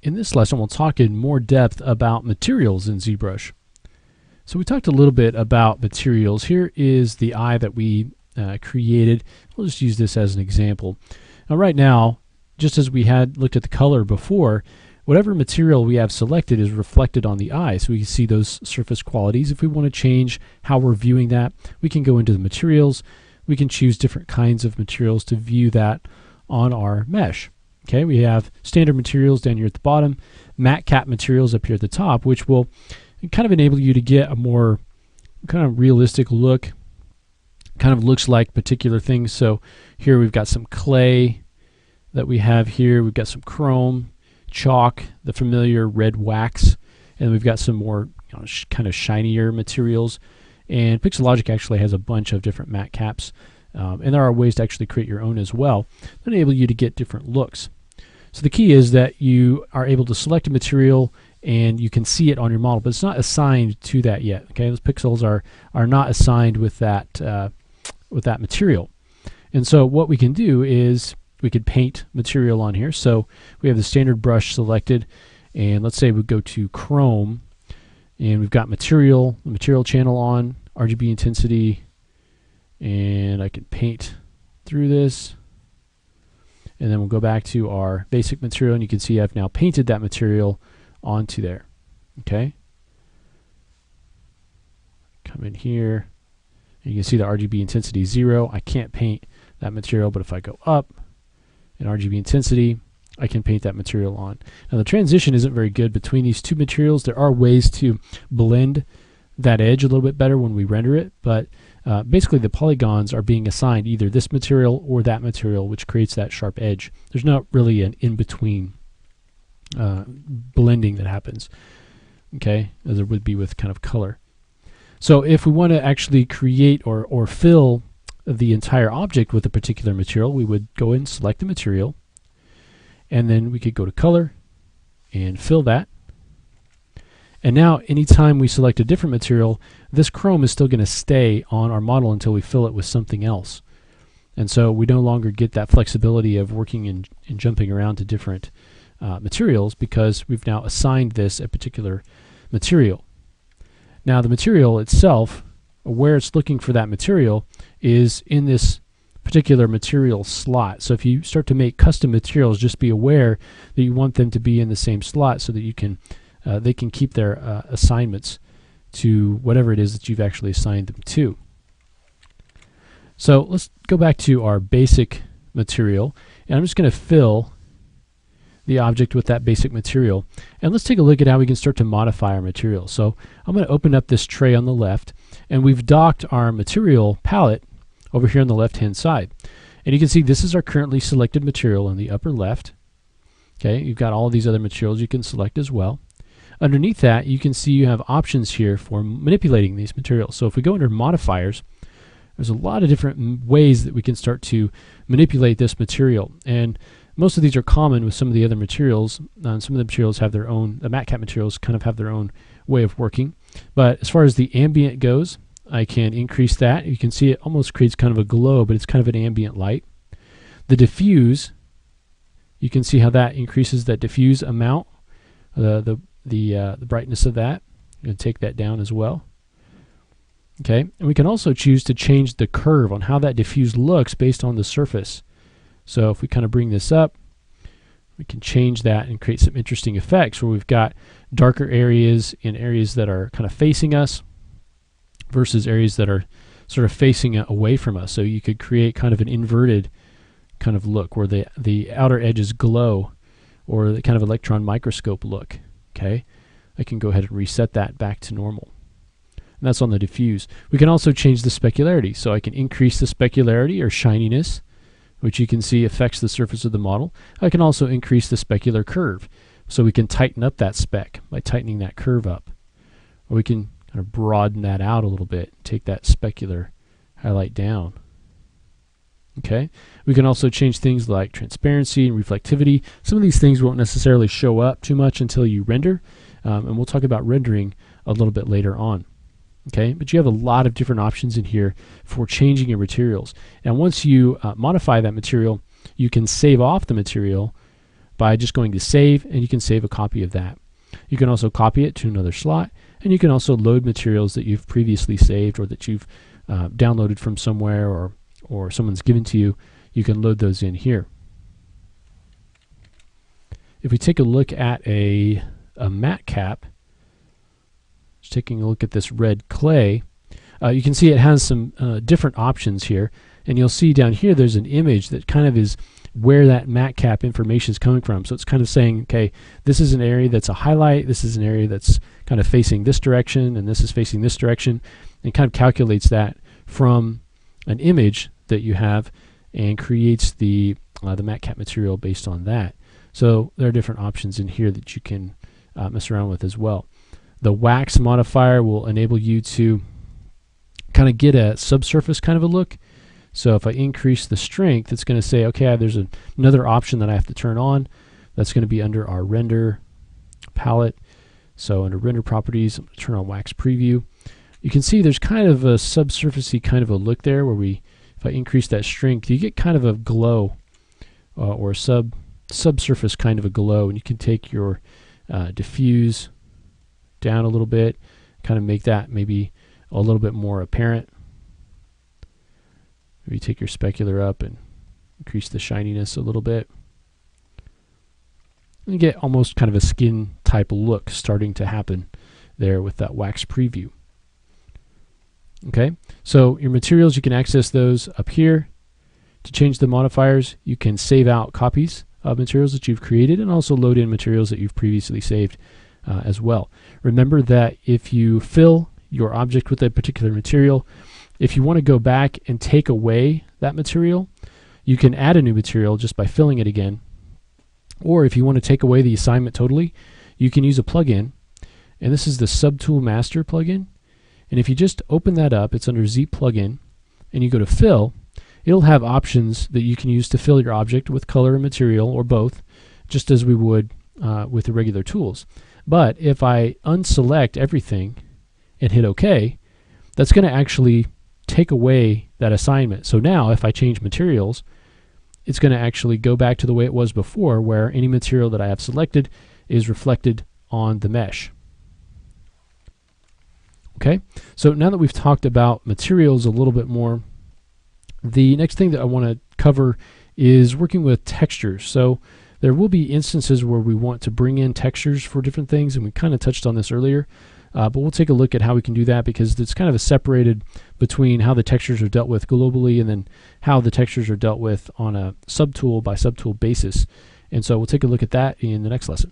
In this lesson, we'll talk in more depth about materials in ZBrush. So we talked a little bit about materials. Here is the eye that we created. We'll just use this as an example. Now right now, just as we had looked at the color before, whatever material we have selected is reflected on the eye. So we can see those surface qualities. If we want to change how we're viewing that, we can go into the materials. We can choose different kinds of materials to view that on our mesh. Okay, we have standard materials down here at the bottom, matte cap materials up here at the top, which will kind of enable you to get a more kind of realistic look. Kind of looks like particular things. So here we've got some clay that we have here. We've got some chrome, chalk, the familiar red wax, and we've got some more kind of shinier materials. And Pixologic actually has a bunch of different matte caps. And there are ways to actually create your own as well that enable you to get different looks. So the key is that you are able to select a material and you can see it on your model, but it's not assigned to that yet. Okay, those pixels are not assigned with that material. And so what we can do is we could paint material on here. So we have the standard brush selected, and let's say we go to Chrome, and we've got material, the material channel on, RGB intensity. And I can paint through this, and then we'll go back to our basic material, and you can see I've now painted that material onto there. Okay, come in here, and you can see the RGB intensity 0. I can't paint that material, but if I go up in RGB intensity, I can paint that material on. Now the transition isn't very good between these two materials. There are ways to blend that edge a little bit better when we render it, but basically the polygons are being assigned either this material or that material, which creates that sharp edge. There's not really an in-between blending that happens, okay, as there would be with kind of color. So if we want to actually create or fill the entire object with a particular material, we would go in and select the material, and then we could go to color and fill that. And now anytime we select a different material, this chrome is still going to stay on our model until we fill it with something else. And so we no longer get that flexibility of working and jumping around to different materials, because we've now assigned this a particular material. Now the material itself, where it's looking for that material, is in this particular material slot. So if you start to make custom materials, just be aware that you want them to be in the same slot so that you can they can keep their assignments to whatever it is that you've actually assigned them to. So let's go back to our basic material, and I'm just going to fill the object with that basic material. And let's take a look at how we can start to modify our material. So I'm going to open up this tray on the left, and we've docked our material palette over here on the left hand side. And you can see this is our currently selected material in the upper left. Okay, you've got all of these other materials you can select as well. Underneath that, you can see you have options here for manipulating these materials. So if we go under modifiers, there's a lot of different ways that we can start to manipulate this material. And most of these are common with some of the other materials. Some of the materials have their own, the matte cap materials kind of have their own way of working. But as far as the ambient goes, I can increase that. You can see it almost creates kind of a glow, but it's kind of an ambient light. The diffuse, you can see how that increases that diffuse amount, the brightness of that. I'm going to take that down as well. Okay, and we can also choose to change the curve on how that diffuse looks based on the surface. So if we kind of bring this up, we can change that and create some interesting effects where we've got darker areas in areas that are kind of facing us versus areas that are sort of facing away from us. So you could create kind of an inverted kind of look where the outer edges glow, or the kind of electron microscope look. Okay, I can go ahead and reset that back to normal. And that's on the diffuse. We can also change the specularity. So I can increase the specularity or shininess, which you can see affects the surface of the model. I can also increase the specular curve. So we can tighten up that spec by tightening that curve up. Or we can kind of broaden that out a little bit, take that specular highlight down. Okay, we can also change things like transparency and reflectivity. Some of these things won't necessarily show up too much until you render, and we'll talk about rendering a little bit later on. Okay, but you have a lot of different options in here for changing your materials. And once you modify that material, you can save off the material by just going to save, and you can save a copy of that. You can also copy it to another slot, and you can also load materials that you've previously saved or that you've downloaded from somewhere or someone's given to you. You can load those in here. If we take a look at a matte cap, just taking a look at this red clay, you can see it has some different options here, and you'll see down here there's an image that kind of is where that matte cap information is coming from. So it's kind of saying, okay, this is an area that's a highlight, this is an area that's kind of facing this direction, and this is facing this direction, and kind of calculates that from an image that you have and creates the matte cap material based on that. So there are different options in here that you can mess around with as well. The wax modifier will enable you to kind of get a subsurface kind of a look. So if I increase the strength, it's going to say, okay, there's another option that I have to turn on. That's going to be under our render palette. So under render properties, I'm going to turn on wax preview. You can see there's kind of a subsurfacey kind of a look there where if I increase that strength, you get kind of a glow or a subsurface kind of a glow, and you can take your diffuse down a little bit, kind of make that maybe a little bit more apparent. Maybe take your specular up and increase the shininess a little bit. And you get almost kind of a skin type look starting to happen there with that wax preview. Okay, so your materials, you can access those up here. To change the modifiers, you can save out copies of materials that you've created and also load in materials that you've previously saved as well. Remember that if you fill your object with a particular material, if you want to go back and take away that material, you can add a new material just by filling it again. Or if you want to take away the assignment totally, you can use a plugin, and this is the Subtool Master plugin. And if you just open that up, it's under Z plugin, and you go to fill, it'll have options that you can use to fill your object with color and material, or both, just as we would with the regular tools. But if I unselect everything and hit OK, that's going to actually take away that assignment. So now if I change materials, it's going to actually go back to the way it was before, where any material that I have selected is reflected on the mesh. Okay, so now that we've talked about materials a little bit more, the next thing that I want to cover is working with textures. So there will be instances where we want to bring in textures for different things, and we kind of touched on this earlier. But we'll take a look at how we can do that, because it's kind of separated between how the textures are dealt with globally and then how the textures are dealt with on a subtool by subtool basis. And so we'll take a look at that in the next lesson.